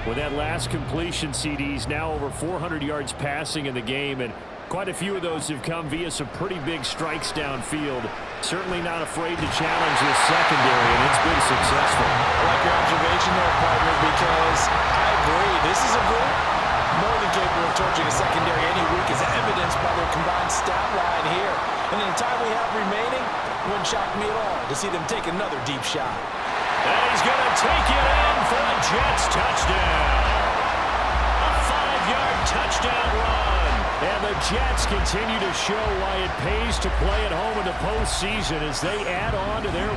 With that last completion, CD's now over 400 yards passing in the game, and quite a few of those have come via some pretty big strikes downfield. Certainly not afraid to challenge this secondary, and it's been successful. I like your observation there, partner, because I agree. This is a group more than capable of torching a secondary any week, as evidenced by their combined stat line here. And in the time we have remaining, it wouldn't shock me at all to see them take another deep shot. And he's going to take it in for a Jets touchdown. A 5-yard touchdown run. And the Jets continue to show why it pays to play at home in the postseason as they add on to their...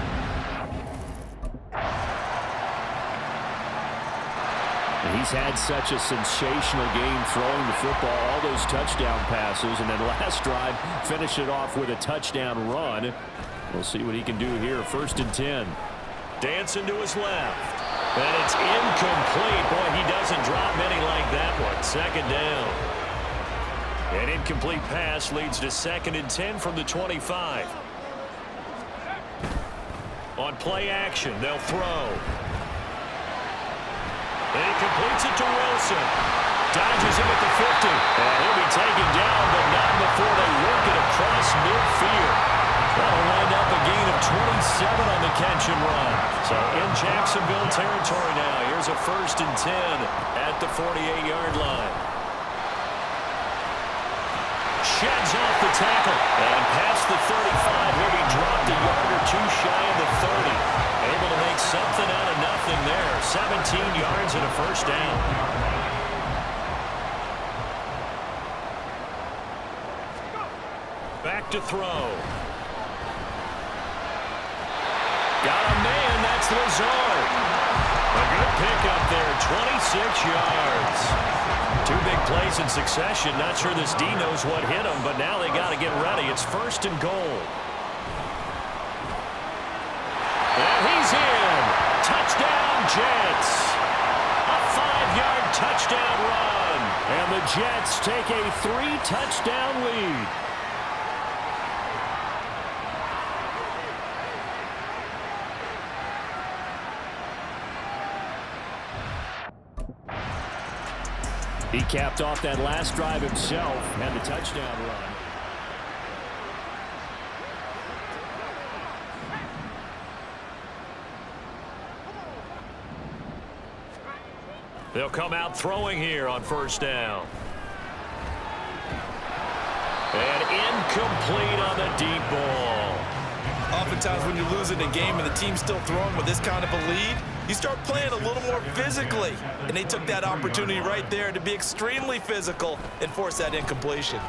He's had such a sensational game throwing the football, all those touchdown passes, and then last drive finish it off with a touchdown run. We'll see what he can do here. 1st and 10. Dancing to his left. And it's incomplete. Boy, he doesn't drop many like that one. 2nd down. An incomplete pass leads to 2nd and 10 from the 25. On play action, they'll throw. And he completes it to Wilson. Dodges him at the 50. And he'll be taken down, but not before they work it across midfield. That'll wind up a gain of 27 on the catch and run. So in Jacksonville territory now. Here's a 1st and 10 at the 48-yard line. Sheds off the tackle. And past the 35, he'll be dropped a yard or two shy of the 30. Able to make something out of nothing there. 17 yards and a 1st down. Back to throw. Got a man, that's Lazard. A good pickup there, 26 yards. 2 big plays in succession. Not sure this D knows what hit him, but now they got to get ready. It's 1st and goal. And he's in. Touchdown, Jets. A 5-yard touchdown run. And the Jets take a 3-touchdown lead. He capped off that last drive himself and the touchdown run. They'll come out throwing here on 1st down. And incomplete on the deep ball. Oftentimes when you're losing a game and the team's still throwing with this kind of a lead, you start playing a little more physically. And they took that opportunity right there to be extremely physical and force that incompletion.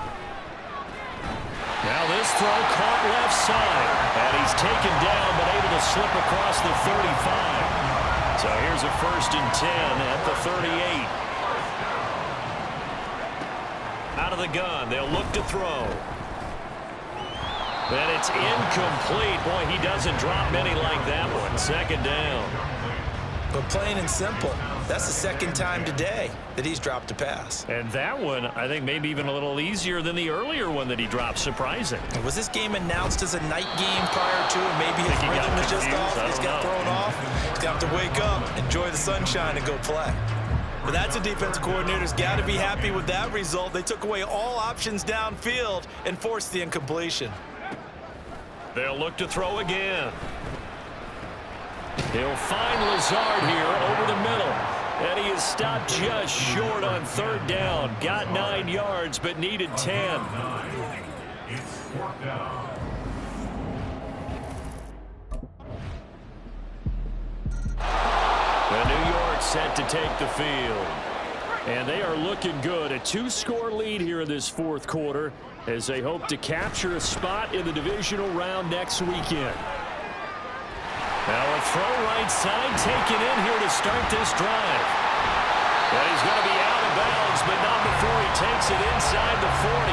Now this throw caught left side. And he's taken down but able to slip across the 35. So here's a 1st and 10 at the 38. Out of the gun, they'll look to throw. And it's incomplete. Boy, he doesn't drop many like that one. 2nd down. But plain and simple, that's the 2nd time today that he's dropped a pass. And that one, I think, maybe even a little easier than the earlier one that he dropped. Surprising. Was this game announced as a night game prior to it? Maybe his rhythm is just off. He's got thrown off. He's got to wake up, enjoy the sunshine, and go play. But that's a defensive coordinator's got to be happy with that result. They took away all options downfield and forced the incompletion. They'll look to throw again. He'll find Lazard here over the middle. And he is stopped just short on 3rd down. Got 9 yards, but needed 10. And New York set to take the field. And they are looking good. A 2-score lead here in this 4th quarter as they hope to capture a spot in the divisional round next weekend. Now a throw right side taken in here to start this drive. And he's going to be out of bounds, but not before he takes it inside the 40.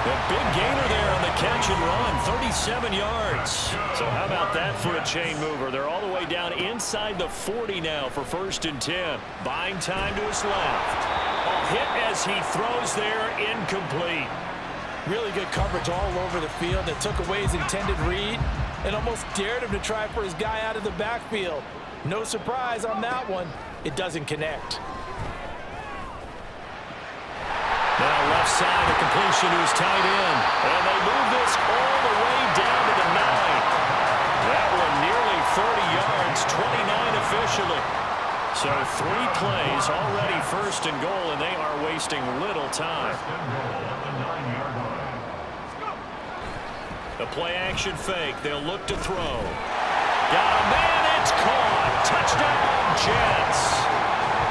A big gainer there on the catch and run, 37 yards. So how about that for a chain mover? They're all the way down inside the 40 now for 1st and 10. Buying time to his left. A hit as he throws there, incomplete. Really good coverage all over the field that took away his intended read and almost dared him to try for his guy out of the backfield. No surprise on that one. It doesn't connect. Now left side, a completion to his tight end. And they move this all the way down to the 9. That one nearly 30 yards, 29 officially. So 3 plays, already first and goal, and they are wasting little time. The play-action fake. They'll look to throw. Got a man. It's caught. Touchdown, Jets.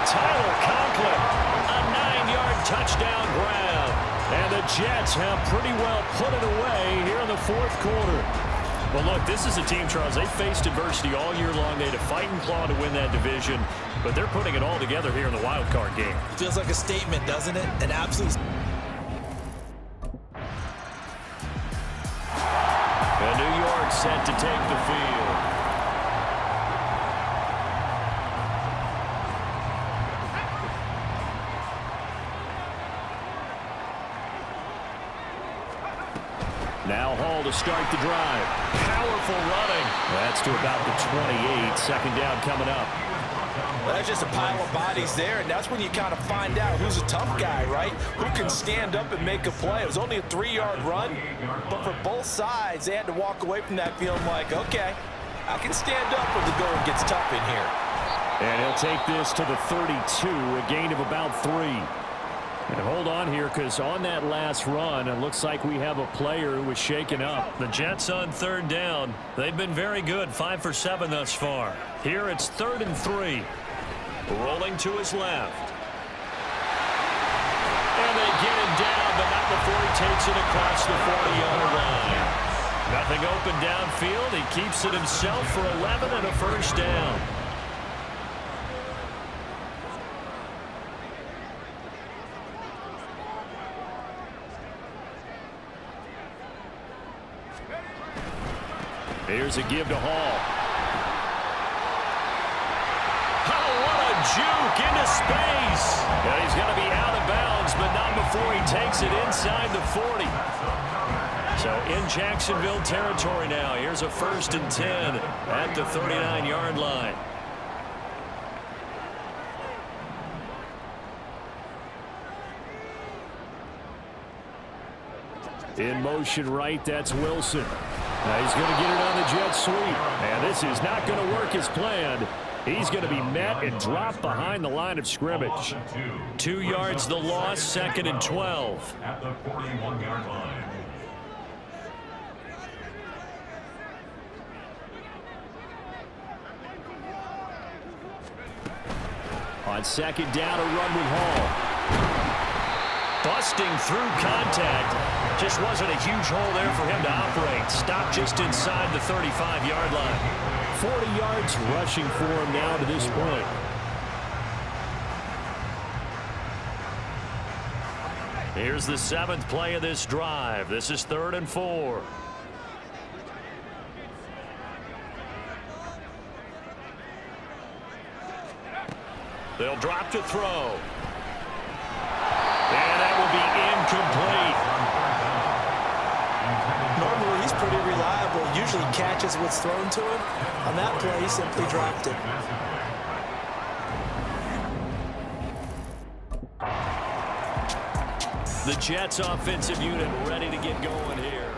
Tyler Conklin, a 9-yard touchdown grab. And the Jets have pretty well put it away here in the fourth quarter. Well, look, this is a team, Charles, they faced adversity all year long. They had to fight and claw to win that division, but they're putting it all together here in the wild card game. Feels like a statement, doesn't it? An absolute... And New York set to take the field. Now Hall to start the drive. Powerful running. That's to about the 28. Second down coming up. Well, there's just a pile of bodies there, and that's when you kind of find out who's a tough guy, right? Who can stand up and make a play. It was only a 3-yard run, but for both sides, they had to walk away from that feeling like, okay, I can stand up when the going gets tough in here. And he'll take this to the 32, a gain of about 3. And hold on here, because on that last run, it looks like we have a player who was shaken up. The Jets on third down. They've been very good, 5 for 7 thus far. Here it's 3rd and 3. Rolling to his left. And they get him down, but not before he takes it across the 40-yard line. Nothing open downfield. He keeps it himself for 11 and a first down. Here's a give to Hall. Oh, what a juke into space. And he's going to be out of bounds, but not before he takes it inside the 40. So in Jacksonville territory now. Here's a 1st and 10 at the 39-yard line. In motion right, that's Wilson. Now he's going to get it on the jet sweep. And this is not going to work as planned. He's going to be met and dropped behind the line of scrimmage. 2 yards the loss, 2nd and 12. At the 41-yard line. On 2nd down, a run with Hall. Busting through contact. Just wasn't a huge hole there for him to operate. Stopped just inside the 35-yard line. 40 yards rushing for him now to this point. Here's the 7th play of this drive. This is 3rd and 4. They'll drop to throw. And that will be incomplete. Normally, he's pretty reliable. Usually catches what's thrown to him. On that play, he simply dropped it. The Jets offensive unit ready to get going here.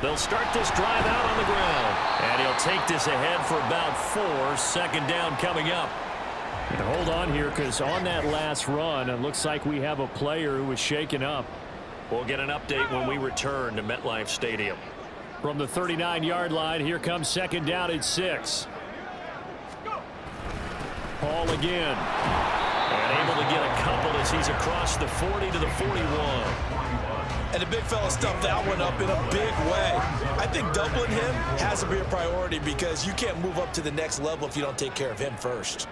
They'll start this drive out on the ground. And he'll take this ahead for about 4. 2nd down coming up. And hold on here, because on that last run, it looks like we have a player who was shaken up. We'll get an update when we return to MetLife Stadium. From the 39-yard line, here comes 2nd down at 6. Hall again. And able to get a couple as he's across the 40 to the 41. And the big fella stuffed that one up in a big way. I think doubling him has to be a priority because you can't move up to the next level if you don't take care of him first.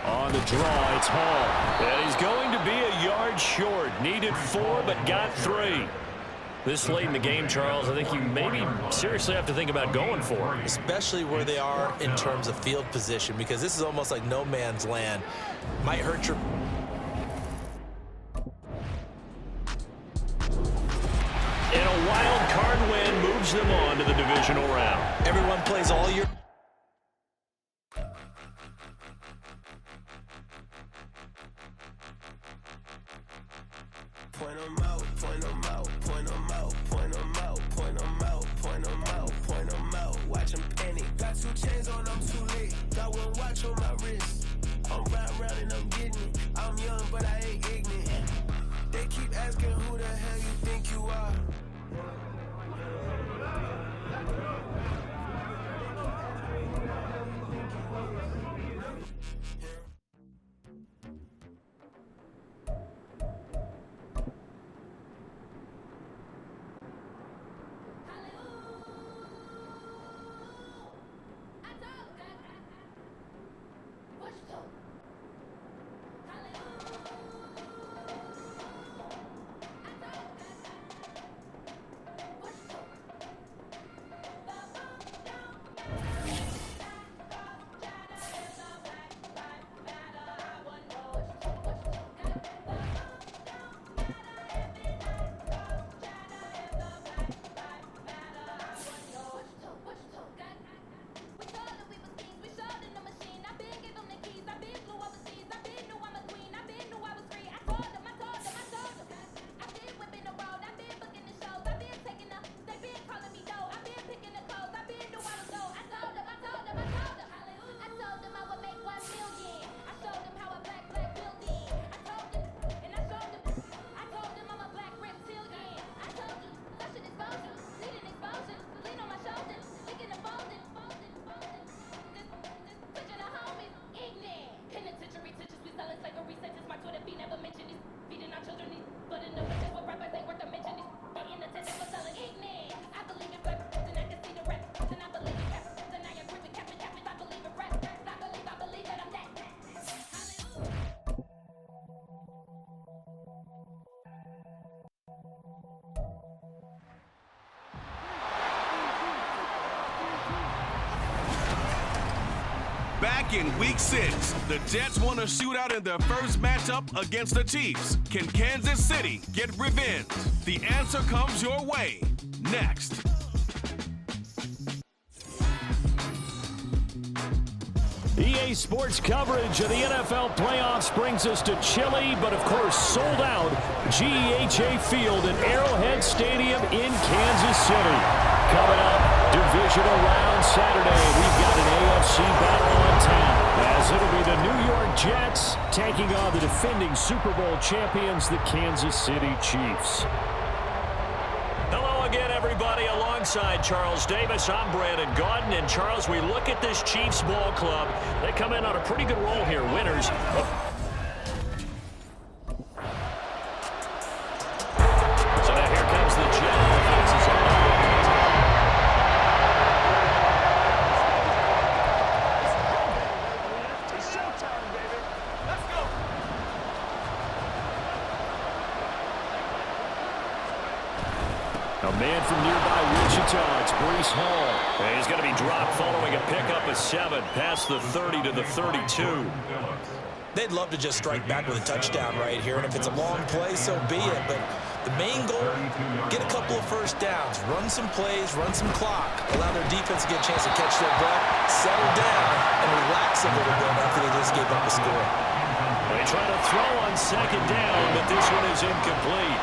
On the draw, it's Hall. And he's going to be a yard short. Needed 4, but got 3. This late in the game, Charles, I think you maybe seriously have to think about going for it. Especially where they are in terms of field position, because this is almost like no man's land. Might hurt your... And a wild card win moves them on to the divisional round. Everyone plays all year. Point 'em out, point 'em out, point 'em out, point 'em out, point 'em out, point 'em out, point 'em out. Watch 'em panic. Got 2 chains on, I'm too late. Got 1 watch on my wrist. I'm round and I'm getting it. I'm young, but I ain't ignorant. They keep asking who the hell you think you are. Back in Week 6, the Jets won a shootout in their first matchup against the Chiefs. Can Kansas City get revenge? The answer comes your way next. EA Sports coverage of the NFL playoffs brings us to chilly, but of course sold out GEHA Field at Arrowhead Stadium in Kansas City. Coming up, divisional round Saturday, we've got an AFC battle on tap, as it'll be the New York Jets taking on the defending Super Bowl champions, the Kansas City Chiefs. Hello again, everybody. Alongside Charles Davis, I'm Brandon Gaudin. And Charles, we look at this Chiefs ball club. They come in on a pretty good roll here, winners. So now here comes the Jets. It's showtime, baby. Let's go. A man from nearby Wichita, it's Breece Hall. And he's going to be dropped following a pickup of 7 past the 30 to the 32. They'd love to just strike back with a touchdown right here, and if it's a long play, so be it. But the main goal, get a couple of first downs, run some plays, run some clock, allow their defense to get a chance to catch their breath, settle down, and relax a little bit after they just gave up a score. They try to throw on second down, but this one is incomplete.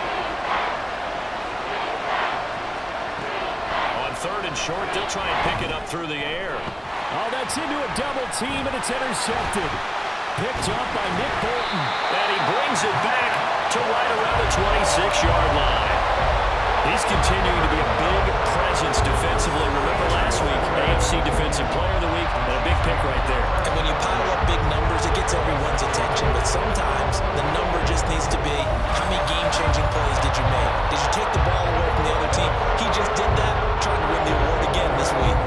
On third and short, they'll try and pick it up through the air. Oh, that's into a double team, and it's intercepted. Picked up by Nick Bolton. And he brings it back to right around the 26-yard line. He's continuing to be a big presence defensively. Remember last week, AFC Defensive Player of the Week, and a big pick right there. And when you pile up big numbers, it gets everyone's attention. But sometimes the number just needs to be, how many game-changing plays did you make? Did you take the ball away from the other team? He just did that, trying to win the award again this week.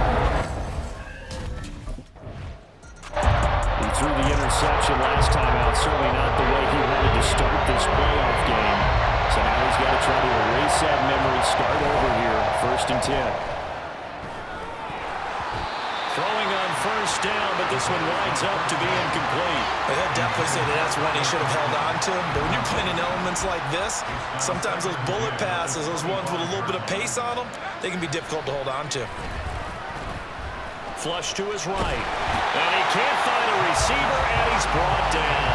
He threw the interception last time out, certainly not the way he wanted to start this playoff game. So now he's got to try to erase that memory, start first and 10. Throwing on first down, but this one winds up to be incomplete. I'd definitely say that's one he should have held on to. But when you're playing in elements like this, sometimes those bullet passes, those ones with a little bit of pace on them, they can be difficult to hold on to. Flush to his right. And he can't find a receiver, and he's brought down.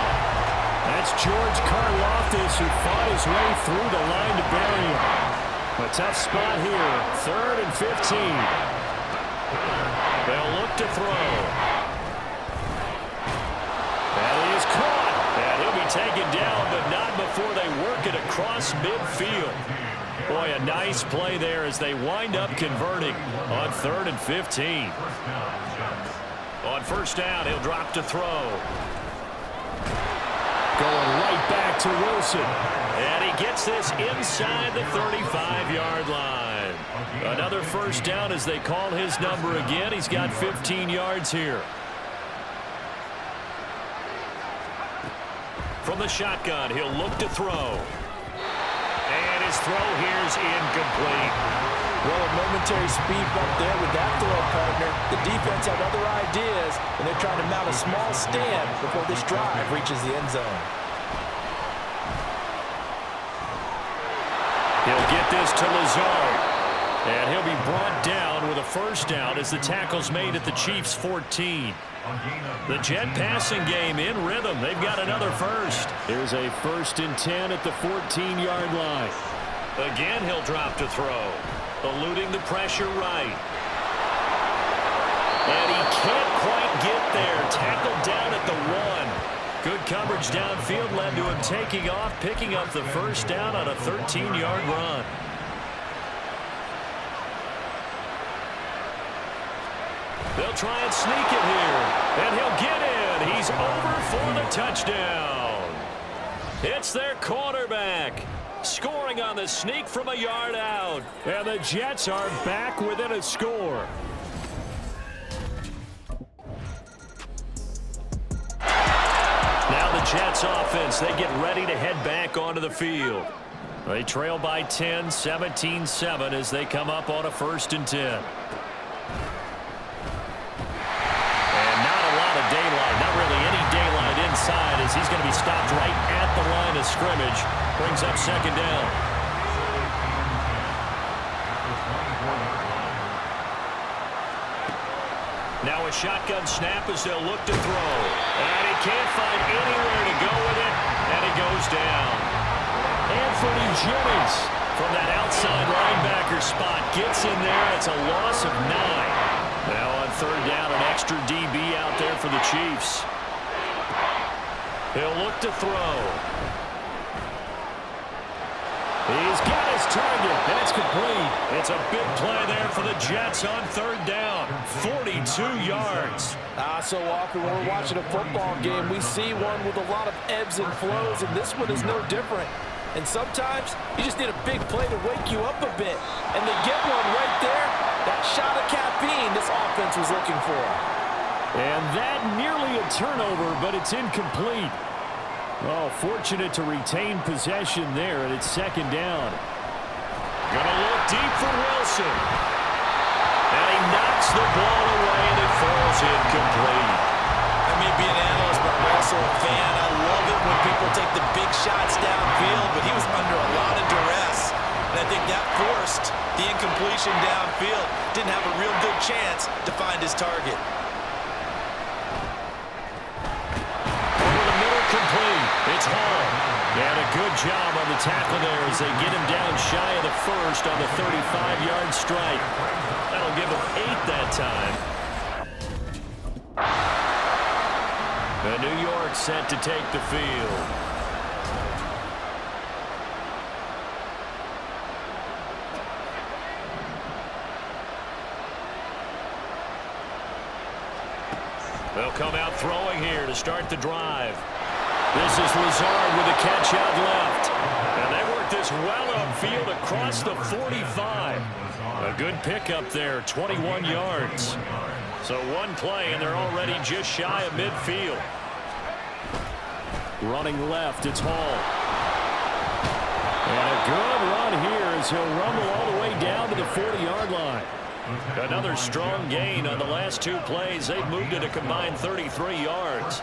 That's George Karlaftis, who fought his way through the line to bury him. A tough spot here, 3rd and 15. They'll look to throw. And he is caught. And he'll be taken down, but not before they work it across midfield. Boy, a nice play there as they wind up converting on 3rd and 15. On first down, he'll drop to throw. Going right back to Wilson. And he gets this inside the 35-yard line. Another first down as they call his number again. He's got 15 yards here. From the shotgun, he'll look to throw. And his throw here's incomplete. Well, a momentary speed bump there with that throw, partner. The defense had other ideas, and they're trying to mount a small stand before this drive reaches the end zone. He'll get this to Lazard. And he'll be brought down with a first down as the tackle's made at the Chiefs' 14. The Jet passing game in rhythm. They've got another first. Here's a 1st and 10 at the 14-yard line. Again, he'll drop to throw. Eluding the pressure right. And he can't quite get there. Tackled down at the 1. Good coverage downfield led to him taking off, picking up the first down on a 13-yard run. They'll try and sneak it here. And he'll get in. He's over for the touchdown. It's their quarterback. Scoring on the sneak from a yard out. And the Jets are back within a score. Now the Jets offense, they get ready to head back onto the field. They trail by 10, 17-7 as they come up on a 1st and 10. Daylight, not really any daylight inside as he's going to be stopped right at the line of scrimmage. Brings up 2nd down. Now a shotgun snap as they'll look to throw. And he can't find anywhere to go with it, and he goes down. Anthony Jennings from that outside linebacker spot gets in there. It's a loss of 9. Now on 3rd down, an extra DB out there for the Chiefs. He'll look to throw. He's got his target, and it's complete. It's a big play there for the Jets on 3rd down. 42 yards. So often when we're watching a football game, we see one with a lot of ebbs and flows, and this one is no different. And sometimes you just need a big play to wake you up a bit. And they get one right there. That shot of caffeine this offense was looking for. And that nearly a turnover, but it's incomplete. Oh, fortunate to retain possession there, and it's 2nd down. Gonna look deep for Wilson. And he knocks the ball away, and it falls incomplete. I may be an analyst, but I'm also a fan. I love it when people take the big shots downfield, but he was under a lot of duress. And I think that forced the incompletion downfield. Didn't have a real good chance to find his target. Over the middle, complete. It's Hall. And a good job on the tackle there as they get him down shy of the 1st on the 35-yard strike. That'll give him 8 that time. New York set to take the field. They'll come out throwing here to start the drive. This is Lazard with a catch out left. And they work this well upfield across the 45. A good pickup there, 21 yards. So one play, and they're already just shy of midfield. Running left, it's Hall. And a good run here as he'll rumble all the way down to the 40-yard line. Another strong gain on the last 2 plays. They've moved it a combined 33 yards.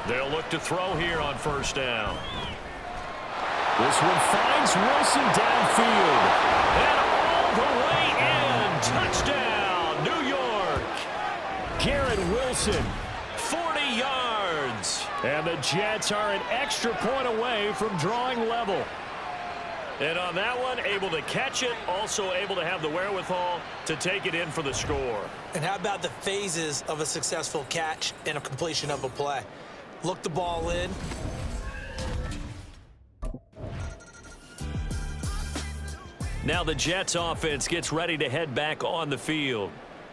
They'll look to throw here on first down. This one finds Wilson downfield. And all the way in. Touchdown, New York. Garrett Wilson, 40 yards. And the Jets are an extra point away from drawing level. And on that one, able to catch it, also able to have the wherewithal to take it in for the score. And how about the phases of a successful catch and a completion of a play? Look the ball in. Now the Jets offense gets ready to head back on the field.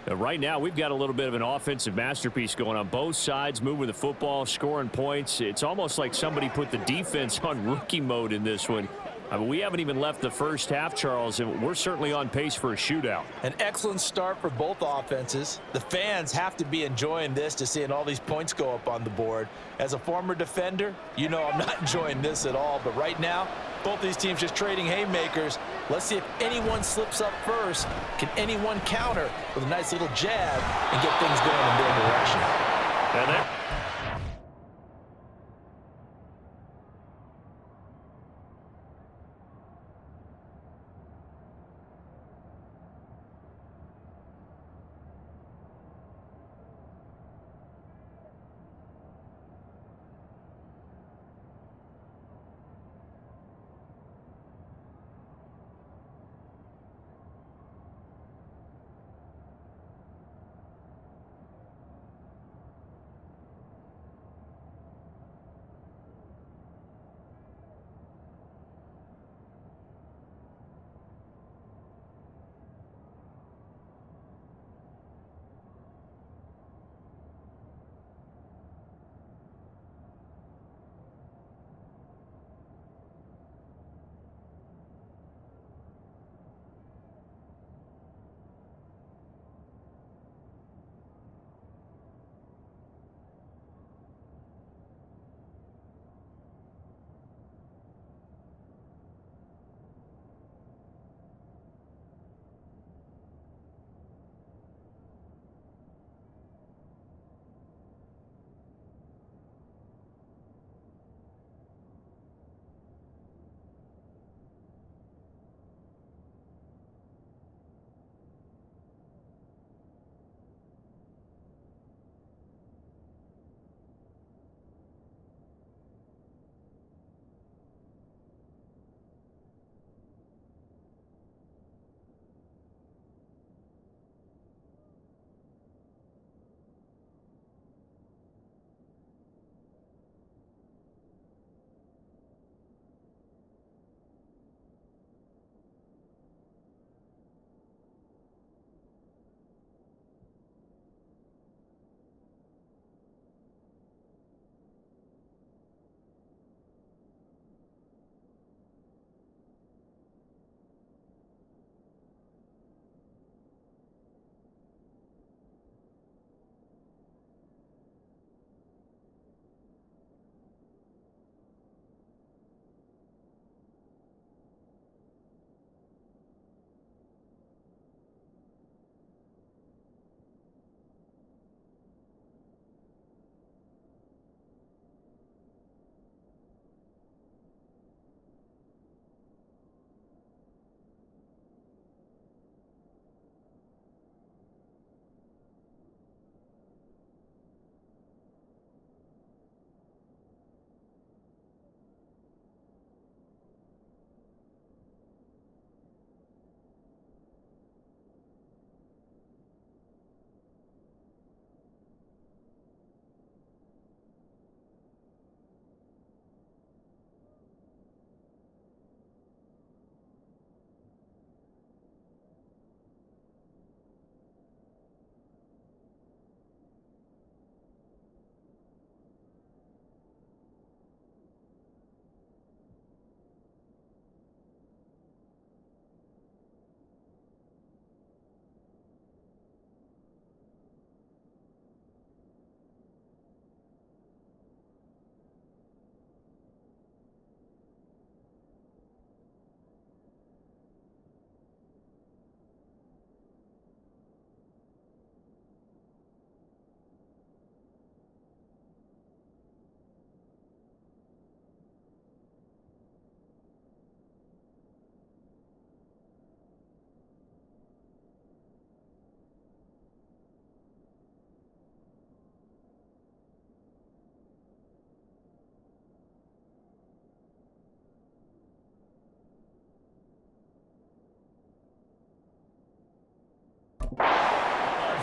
Right now, we've got a little bit of an offensive masterpiece going on both sides, moving the football, scoring points. It's almost like somebody put the defense on rookie mode in this one. I mean, we haven't even left the first half, Charles, and we're certainly on pace for a shootout. An excellent start for both offenses. The fans have to be enjoying this to seeing all these points go up on the board. As a former defender, you know I'm not enjoying this at all. But right now, both these teams just trading haymakers. Let's see if anyone slips up first. Can anyone counter with a nice little jab and get things going in their direction? And there.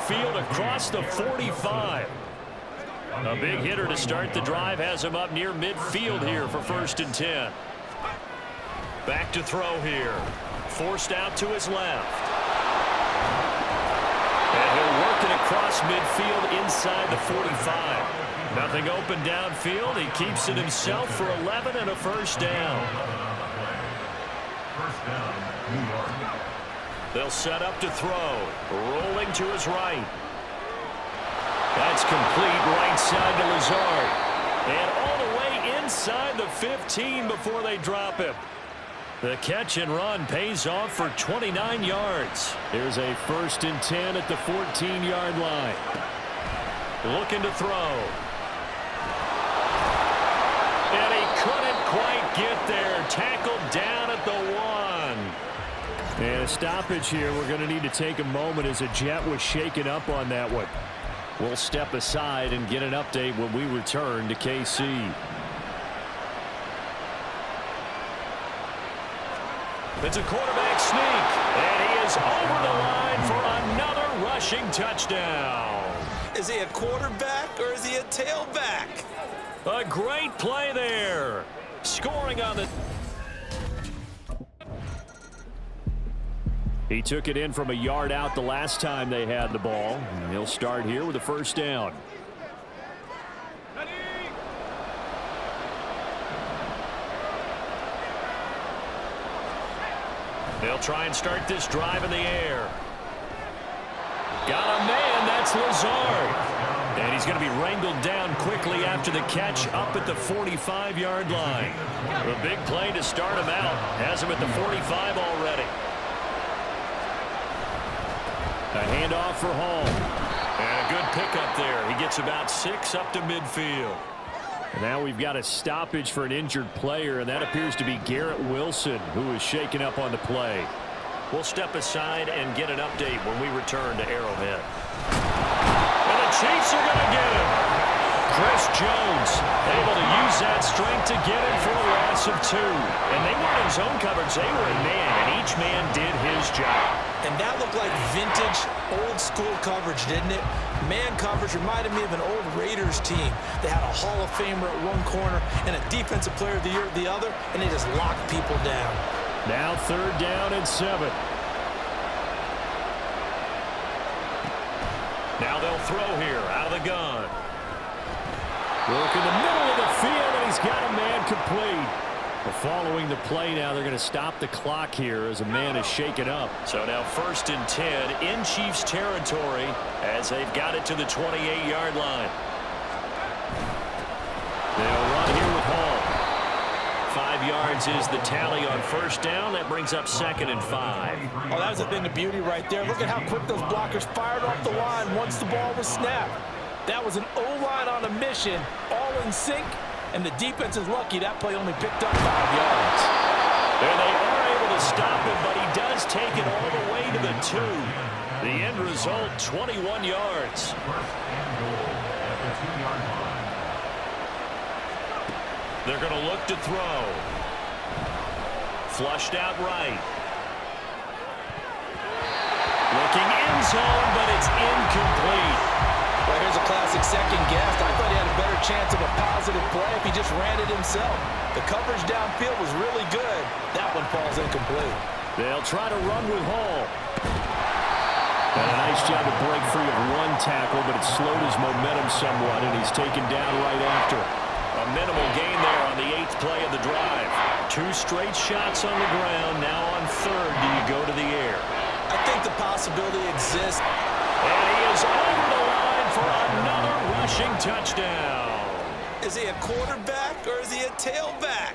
field across the 45. A big hitter to start the drive has him up near midfield here for 1st and 10. Back to throw here. Forced out to his left. And he'll work it across midfield inside the 45. Nothing open downfield. He keeps it himself for 11 and a 1st down. First down, New York. They'll set up to throw. Rolling to his right. That's complete right side to Lazard. And all the way inside the 15 before they drop him. The catch and run pays off for 29 yards. Here's a 1st and 10 at the 14-yard line. Looking to throw. And he couldn't quite get there. Tackled down at the 1. And a stoppage here. We're going to need to take a moment as a Jet was shaken up on that one. We'll step aside and get an update when we return to KC. It's a quarterback sneak, and he is over the line for another rushing touchdown. Is he a quarterback or is he a tailback? A great play there. Scoring on the... He took it in from a yard out the last time they had the ball. And he'll start here with a 1st down. They'll try and start this drive in the air. Got a man, that's Lazard. And he's going to be wrangled down quickly after the catch up at the 45-yard line. A big play to start him out. Has him at the 45 already. A handoff for Hall. And a good pickup there. He gets about 6 up to midfield. And now we've got a stoppage for an injured player, and that appears to be Garrett Wilson, who is shaken up on the play. We'll step aside and get an update when we return to Arrowhead. And the Chiefs are going to get him. Chris Jones able to use that strength to get him for a loss of 2. And they weren't in zone coverage. They were in man, and each man did his job. And that looked like vintage, old-school coverage, didn't it? Man coverage reminded me of an old Raiders team. They had a Hall of Famer at one corner and a Defensive Player of the Year at the other, and they just locked people down. Now 3rd down and 7. Now they'll throw here out of the gun. Work in the middle of the field, and he's got a man complete. Following the play now, they're going to stop the clock here as a man is shaken up. So now 1st and 10 in Chiefs territory as they've got it to the 28-yard line. They'll run here with Hall. 5 yards is the tally on 1st down. That brings up 2nd and 5. Oh, that was a thing of beauty right there. Look at how quick those blockers fired off the line once the ball was snapped. That was an O-line on a mission, all in sync. And the defense is lucky that play only picked up 5 yards. And they are able to stop him, but he does take it all the way to the 2. The end result, 21 yards. They're going to look to throw. Flushed out right. Looking end zone, but it's incomplete. Well, here's a classic second guess. I thought he had a better chance of a positive play if he just ran it himself. The coverage downfield was really good. That one falls incomplete. They'll try to run with Hall. And a nice job to break free of one tackle, but it slowed his momentum somewhat, and he's taken down right after. A minimal gain there on the 8th play of the drive. 2 straight shots on the ground. Now on 3rd, do you go to the air? I think the possibility exists. And he is over the line for another rushing touchdown. Is he a quarterback or is he a tailback?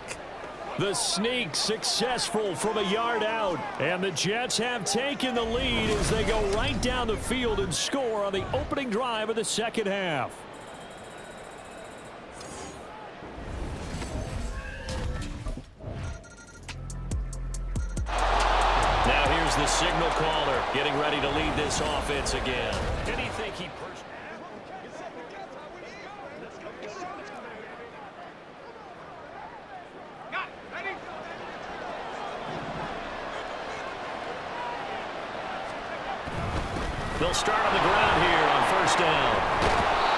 The sneak successful from a yard out. And the Jets have taken the lead as they go right down the field and score on the opening drive of the 2nd half. Now here's the signal caller getting ready to lead this offense again. Did he think he personally... They'll start on the ground here on first down.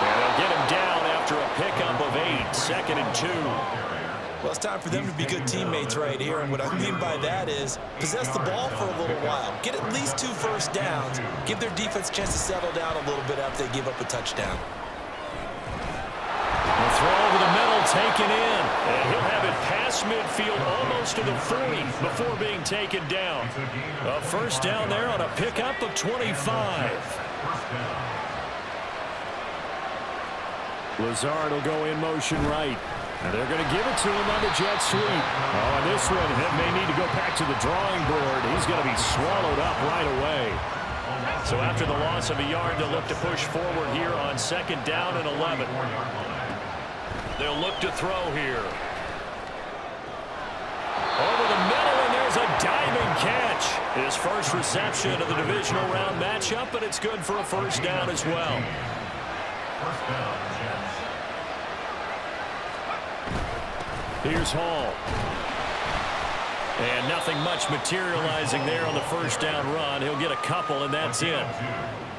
And they'll get him down after a pickup of 8, 2nd and 2. Well, it's time for them to be good teammates right here, and what I mean by that is possess the ball for a little while. Get at least 2 first downs. Give their defense a chance to settle down a little bit after they give up a touchdown. The throw over the middle, taken in. And he'll have it past midfield almost to the 40 before being taken down. A first down there on a pickup of 25. Lazard will go in motion right. And they're going to give it to him on the jet sweep. Oh, and this one, he may need to go back to the drawing board. He's going to be swallowed up right away. So after the loss of a yard, they'll look to push forward here on 2nd down and 11. They'll look to throw here. Over the middle, and there's a diving catch. His first reception of the divisional round matchup, but it's good for a first down as well. First down, Jets. Here's Hall. And nothing much materializing there on the first down run. He'll get a couple, and that's it.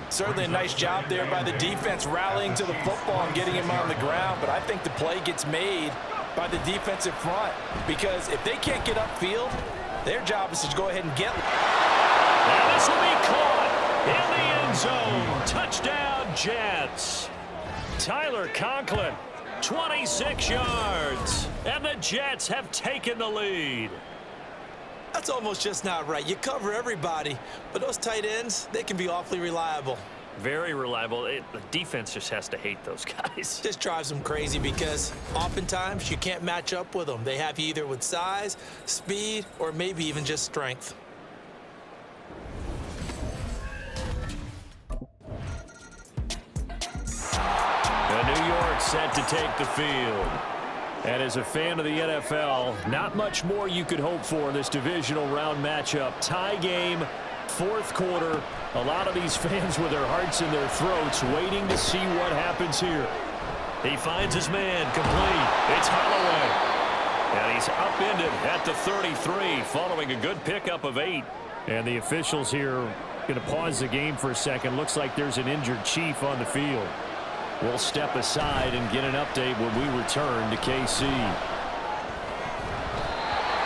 Certainly a nice job there by the defense rallying to the football and getting him on the ground, but I think the play gets made by the defensive front because if they can't get upfield, their job is to go ahead and get. And this will be caught in the end zone. Touchdown, Jets. Tyler Conklin, 26 yards, and the Jets have taken the lead. That's almost just not right. You cover everybody, but those tight ends, they can be awfully reliable. Very reliable. The defense just has to hate those guys. Just drives them crazy because oftentimes you can't match up with them. They have you either with size, speed, or maybe even just strength. New York set to take the field. And as a fan of the NFL, not much more you could hope for in this divisional round matchup. Tie game, 4th quarter. A lot of these fans with their hearts in their throats waiting to see what happens here. He finds his man, complete. It's Holloway. And he's upended at the 33 following a good pickup of 8. And the officials here going to pause the game for a second. Looks like there's an injured Chief on the field. We'll step aside and get an update when we return to KC.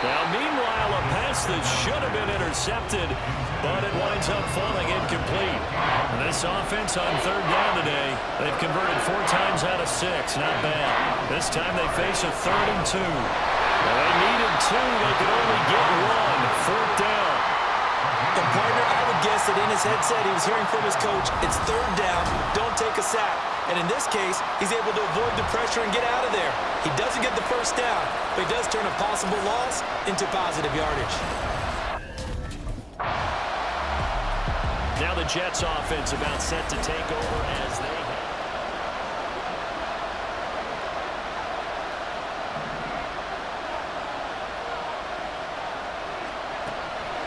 Now, meanwhile, a pass that should have been intercepted, but it winds up falling incomplete. And this offense on 3rd down today, they've converted 4 times out of 6. Not bad. This time they face a 3rd and 2. Well, they needed 2. They could only get 1. 4th down. And partner, I would guess that in his headset he was hearing from his coach, it's 3rd down, don't take a sack. And in this case, he's able to avoid the pressure and get out of there. He doesn't get the first down, but he does turn a possible loss into positive yardage. Now the Jets offense about set to take over as they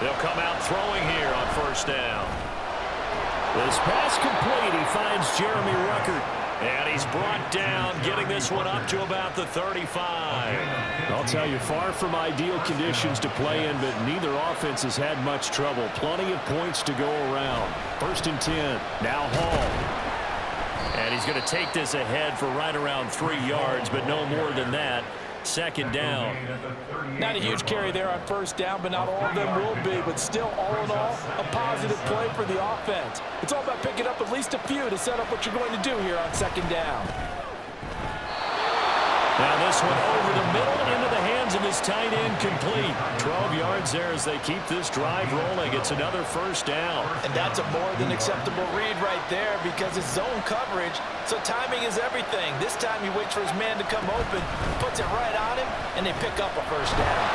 They'll come out throwing here on 1st down. This pass complete. He finds Jeremy Ruckert. And he's brought down, getting this one up to about the 35. I'll tell you, far from ideal conditions to play in, but neither offense has had much trouble. Plenty of points to go around. 1st and 10. Now Hall. And he's going to take this ahead for right around 3 yards, but no more than that. 2nd down. Not a huge carry there on 1st down, but not all of them will be. But still, all in all, a positive play for the offense. It's all about picking up at least a few to set up what you're going to do here on 2nd down. Now this one over the middle into the hands of his tight end, complete. 12 yards there as they keep this drive rolling. It's another 1st down. And that's a more than acceptable read right there because it's zone coverage, so timing is everything. This time he waits for his man to come open, puts it right on him, and they pick up a 1st down.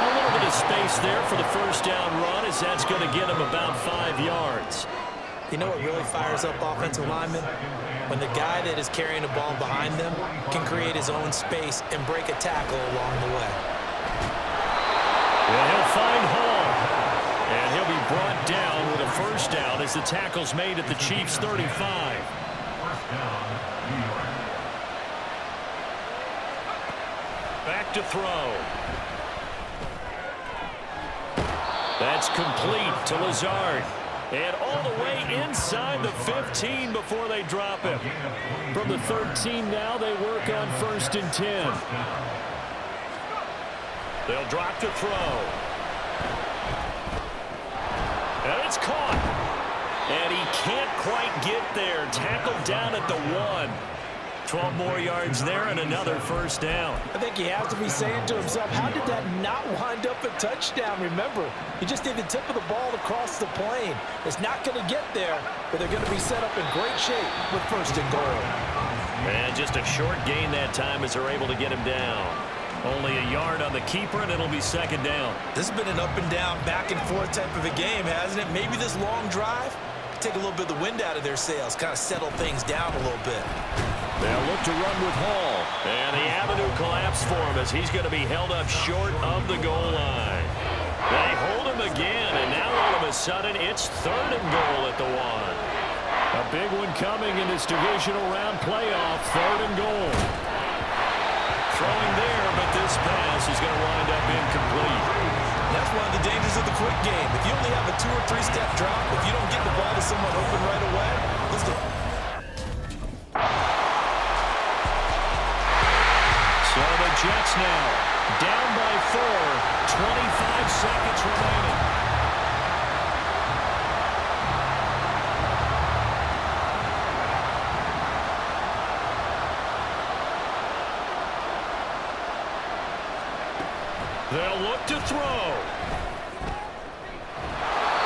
A little bit of space there for the 1st down run as that's going to get him about 5 yards. You know what really fires up offensive linemen? When the guy that is carrying the ball behind them can create his own space and break a tackle along the way. And he'll find Hall. And he'll be brought down with a 1st down as the tackle's made at the Chiefs' 35. 1st down, New York. Back to throw. That's complete to Lazard. And all the way inside the 15 before they drop him. From the 13 now, they work on 1st and 10. They'll drop to throw. And it's caught. And he can't quite get there. Tackled down at the 1. 12 more yards there and another 1st down. I think he has to be saying to himself, how did that not wind up a touchdown? Remember, he just did the tip of the ball across the plane. It's not going to get there, but they're going to be set up in great shape with 1st and goal. And just a short gain that time as they're able to get him down. Only a yard on the keeper, and it'll be 2nd down. This has been an up and down, back and forth type of a game, hasn't it? Maybe this long drive take a little bit of the wind out of their sails, kind of settle things down a little bit. They'll look to run with Hall. And the avenue collapsed for him as he's going to be held up short of the goal line. They hold him again, and now all of a sudden it's 3rd and goal at the 1. A big one coming in this divisional round playoff, 3rd and goal. Throwing there, but this pass is going to wind up incomplete. That's one of the dangers of the quick game. If you only have a 2- or 3-step drop, if you don't get the ball to someone open right away, let's go. So the Jets now down by 4, 25 seconds remaining. They'll look to throw.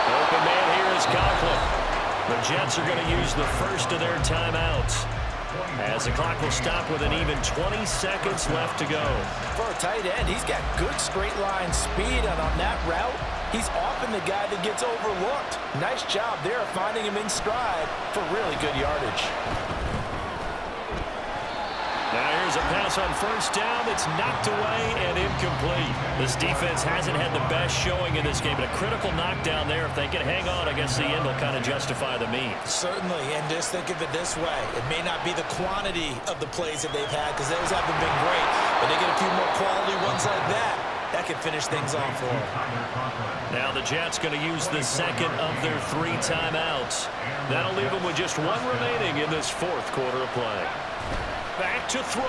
Open man here is Conklin. The Jets are going to use the first of their timeouts, as the clock will stop with an even 20 seconds left to go. For a tight end, he's got good straight line speed, and on that route, he's often the guy that gets overlooked. Nice job there of finding him in stride for really good yardage. Now here's a pass on 1st down that's knocked away and incomplete. This defense hasn't had the best showing in this game, but a critical knockdown there. If they can hang on against the end, they'll kind of justify the means. Certainly, and just think of it this way. It may not be the quantity of the plays that they've had, because those haven't been great, but they get a few more quality ones like that. That can finish things off for them. Now the Jets going to use the 2nd of their 3 timeouts. That'll leave them with just 1 remaining in this 4th quarter of play. Back to throw.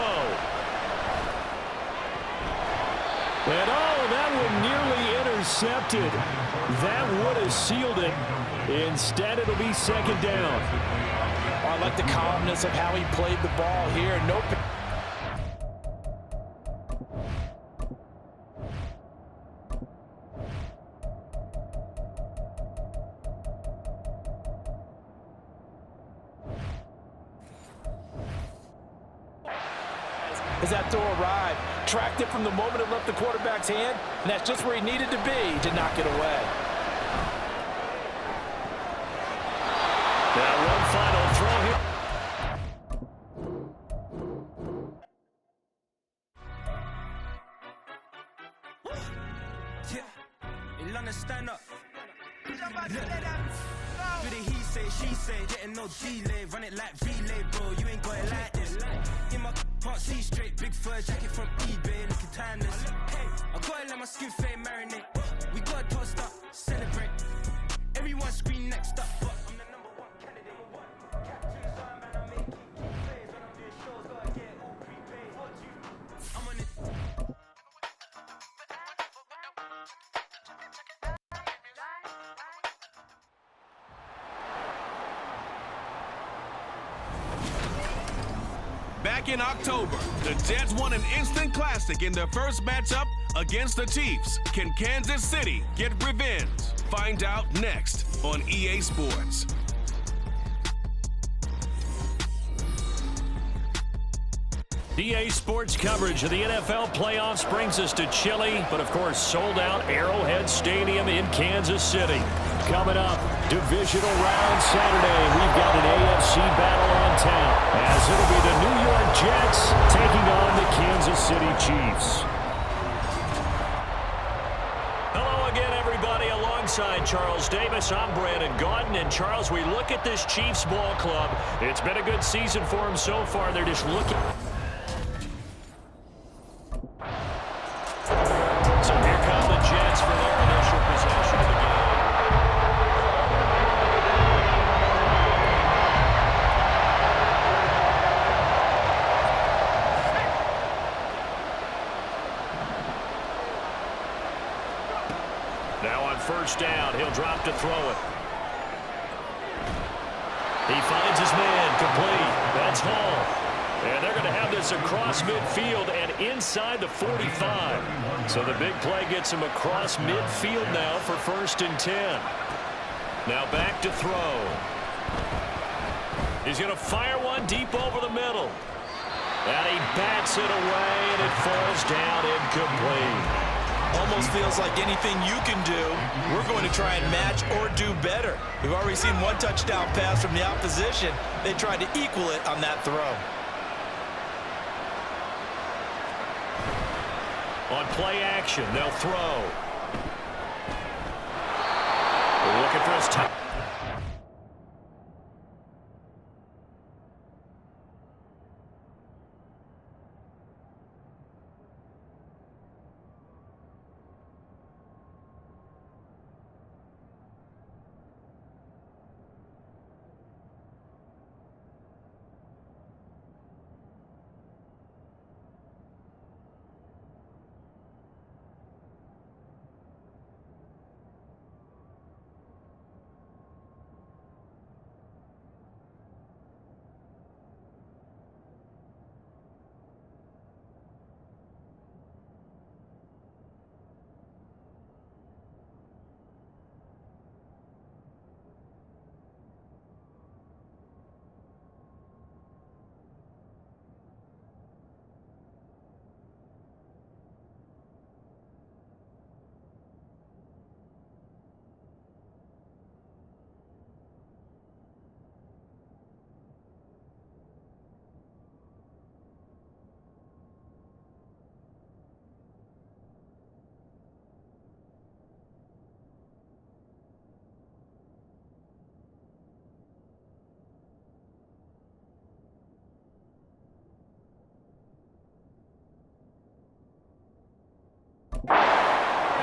And that one nearly intercepted. That would have sealed it. Instead, it'll be 2nd down. Oh, I like the calmness of how he played the ball here. No. As that throw arrived, tracked it from the moment it left the quarterback's hand, and that's just where he needed to be to knock it away. Now one final throw here. Yeah, London, stand up. Do the he say, she say, getting no delay, run it like relay, bro. You ain't got it like this. In my can't see straight, big fur jacket from eBay, looking timeless. I gotta let my skin fade marinate. We gotta toast up, celebrate. Everyone scream next up, but I'm the #1 candidate. Captain, so man, I'm making plays. When I'm doing shows, gotta get all prepaid. I'm on it. Back in October, the Jets won an instant classic in their first matchup against the Chiefs. Can Kansas City get revenge? Find out next on EA Sports. EA Sports coverage of the NFL playoffs brings us to chilly, but of course sold out Arrowhead Stadium in Kansas City. Coming up, divisional round Saturday, we've got an AFC battle on town, as it'll be the New York Jets taking on the Kansas City Chiefs. Hello again, everybody. Alongside Charles Davis, I'm Brandon Gaudin. And Charles, we look at this Chiefs ball club. It's been a good season for them so far. They're just looking. So here come the Jets for their initial possession of the game. Now on first down, he'll drop to throw it. He finds his man, complete. That's Hall. And they're going to have this across midfield and inside the 45. So the big play gets him across midfield now for 1st and 10. Now back to throw. He's going to fire one deep over the middle. And he bats it away, and it falls down incomplete. Almost feels like anything you can do, we're going to try and match or do better. We've already seen one touchdown pass from the opposition. They tried to equal it on that throw. On play action, they'll throw. Looking for his top.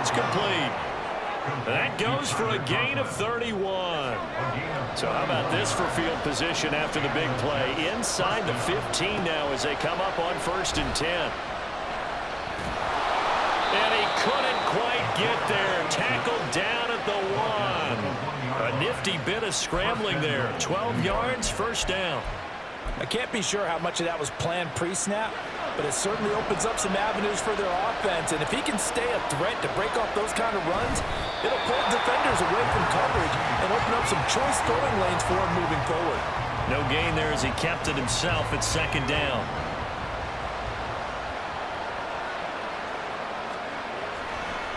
It's complete. That goes for a gain of 31. So how about this for field position after the big play? Inside the 15 now as they come up on 1st and 10. And he couldn't quite get there. Tackled down at the 1. A nifty bit of scrambling there. 12 yards, 1st down. I can't be sure how much of that was planned pre-snap, but it certainly opens up some avenues for their offense. And if he can stay a threat to break off those kind of runs, it'll pull defenders away from coverage and open up some choice throwing lanes for him moving forward. No gain there as he kept it himself at 2nd down.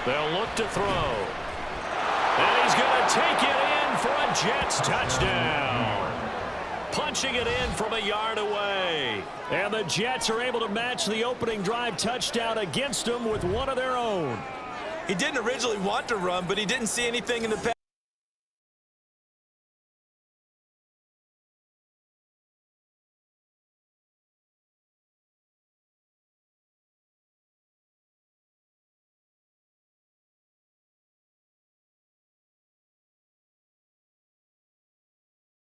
They'll look to throw. And he's going to take it in for a Jets touchdown. Punching it in from a yard away. And the Jets are able to match the opening drive touchdown against them with one of their own. He didn't originally want to run, but he didn't see anything in the pass.